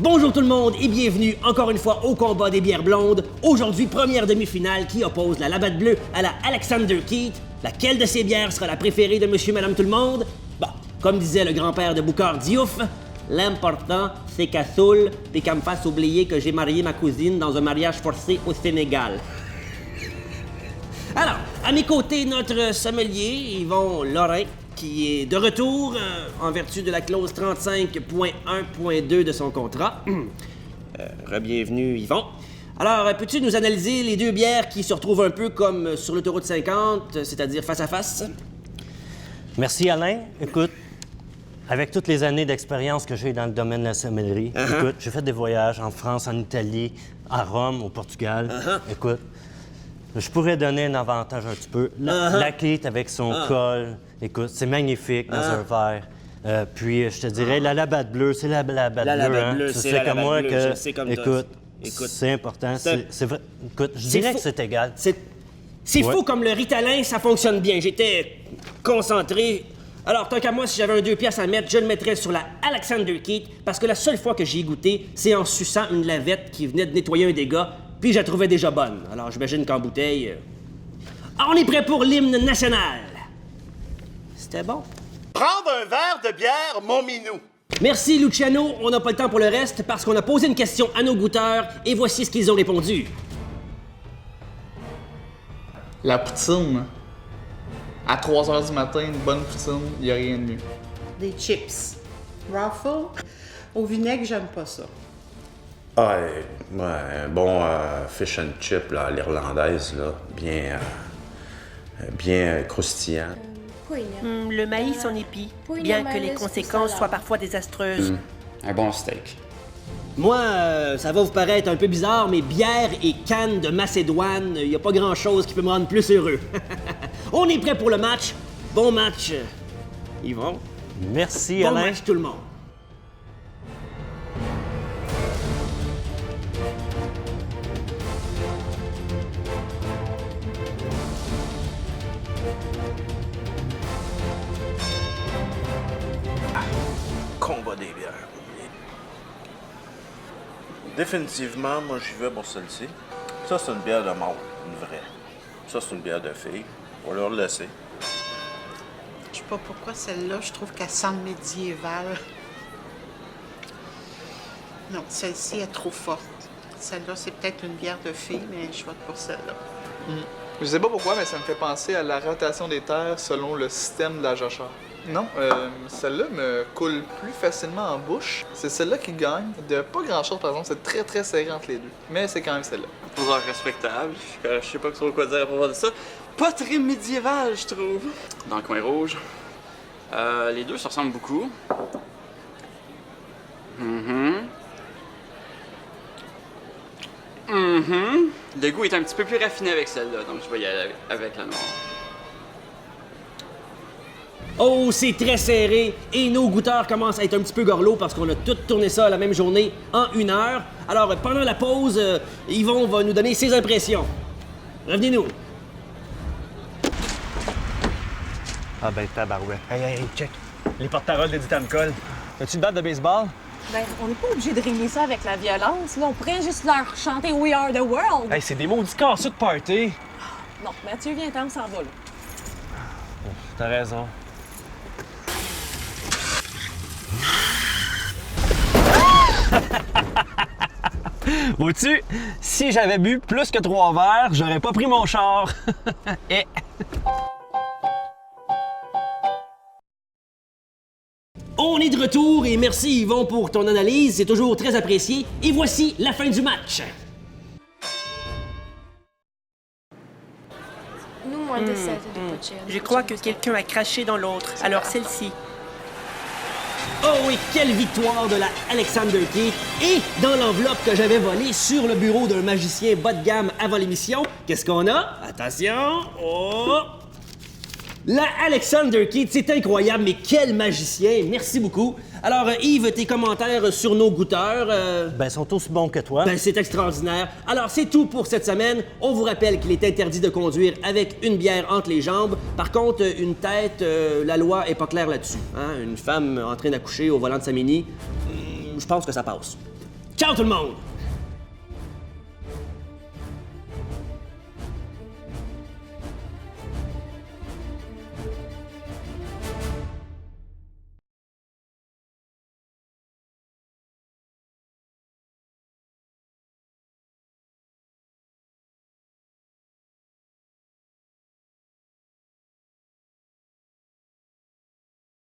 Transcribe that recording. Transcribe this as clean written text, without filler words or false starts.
Bonjour tout le monde et bienvenue encore une fois au combat des bières blondes. Aujourd'hui, première demi-finale qui oppose la Labatt Bleue à la Alexander Keith. Laquelle de ces bières sera la préférée de monsieur, madame, tout le monde? Bon, comme disait le grand-père de Boucard Diouf, l'important, c'est qu'à Soul, puis qu'elle me fasse oublier que j'ai marié ma cousine dans un mariage forcé au Sénégal. Alors, à mes côtés, notre sommelier, Yvon Lorrain, qui est de retour en vertu de la clause 35.1.2 de son contrat. Re-bienvenue, Yvon. Alors, peux-tu nous analyser les deux bières qui se retrouvent un peu comme sur l'autoroute 50, c'est-à-dire face à face? Merci, Alain. Écoute, avec toutes les années d'expérience que j'ai dans le domaine de la sommellerie, écoute, j'ai fait des voyages en France, en Italie, à Rome, au Portugal. Écoute, je pourrais donner un avantage un petit peu. La Keith avec son col, écoute, c'est magnifique dans un verre. Puis, je te dirais, la Labatt Bleue, c'est la Labatt Bleue. Tu sais la comme Labatt moi Bleue, que, je le sais comme écoute, Écoute, c'est important. C'est vrai. Écoute, je C'est dirais faux. que c'est égal. C'est Ouais. fou comme le Ritalin, ça fonctionne bien. J'étais concentré. Alors, tant qu'à moi, si j'avais un 2 piastres à mettre, je le mettrais sur la Alexander Keith, parce que la seule fois que j'y ai goûté, c'est en suçant une lavette qui venait de nettoyer un dégât, puis je la trouvais déjà bonne. Alors, j'imagine qu'en bouteille... Ah, on est prêt pour l'hymne national! C'était bon. Prendre un verre de bière, mon minou. Merci, Luciano. On n'a pas le temps pour le reste, parce qu'on a posé une question à nos goûteurs, et voici ce qu'ils ont répondu. La poutine. À 3 h du matin, une bonne poutine, il n'y a rien de mieux. Des chips. Ruffle. Au vinaigre, j'aime pas ça. Ah, ouais, un bon fish and chip, là, à l'irlandaise, là, bien croustillant. Le maïs en épi, bien que les conséquences soient parfois désastreuses. Un bon steak. Moi, ça va vous paraître un peu bizarre, mais bière et canne de Macédoine, il n'y a pas grand-chose qui peut me rendre plus heureux. On est prêt pour le match. Bon match, Yvon. Merci, Bon Alain. match, tout le monde. Combat des bières. Définitivement, moi, j'y vais pour celle-ci. Ça, c'est une bière de mort, une vraie. Ça, c'est une bière de fille. On va leur laisser. Je sais pas pourquoi celle-là, je trouve qu'elle sent médiévale. Non, celle-ci est trop forte. Celle-là, c'est peut-être une bière de fille, mais je vote pour celle-là. Je sais pas pourquoi, mais ça me fait penser à la rotation des terres selon le système de la jachère. Non, celle-là me coule plus facilement en bouche. C'est celle-là qui gagne. De pas grand-chose, par exemple. C'est très, très serré entre les deux. Mais c'est quand même celle-là. Odeur respectable. Je sais pas trop quoi dire à propos de ça. Pas très médiéval, je trouve. Dans le coin rouge. Les deux se ressemblent beaucoup. Le goût est un petit peu plus raffiné avec celle-là, donc je vais y aller avec la noire. Oh, c'est très serré et nos goûteurs commencent à être un petit peu gorlots parce qu'on a tout tourné ça la même journée en 1 heure. Alors, pendant la pause, Yvon va nous donner ses impressions. Revenez-nous. Ah ben, tabarouette. Hey, check. Les porte-paroles de Ditamcol. As-tu une batte de baseball? Ben, on n'est pas obligé de régler ça avec la violence. Là, on pourrait juste leur chanter We Are the World. Hey, c'est des maudits casseux de party. Non, Mathieu, viens-t'en, on s'en va, là. T'as raison. Vois-tu, si j'avais bu plus que 3 verres, j'aurais pas pris mon char. Et... On est de retour et merci Yvon pour ton analyse, c'est toujours très apprécié. Et voici la fin du match. Nous, moins de 7 Je crois que quelqu'un a craché dans l'autre, alors celle-ci. Oh et quelle victoire de la Alexander Keith! Et dans l'enveloppe que j'avais volée sur le bureau d'un magicien bas de gamme avant l'émission, qu'est-ce qu'on a? Attention! Oh! La Alexander Keith, c'est incroyable, mais quel magicien! Merci beaucoup. Alors, Yves, tes commentaires sur nos goûteurs? Ben, ils sont aussi bons que toi. Ben, c'est extraordinaire. Alors, c'est tout pour cette semaine. On vous rappelle qu'il est interdit de conduire avec une bière entre les jambes. Par contre, une tête, la loi est pas claire là-dessus. Hein? Une femme en train d'accoucher au volant de sa Mini, je pense que ça passe. Ciao tout le monde!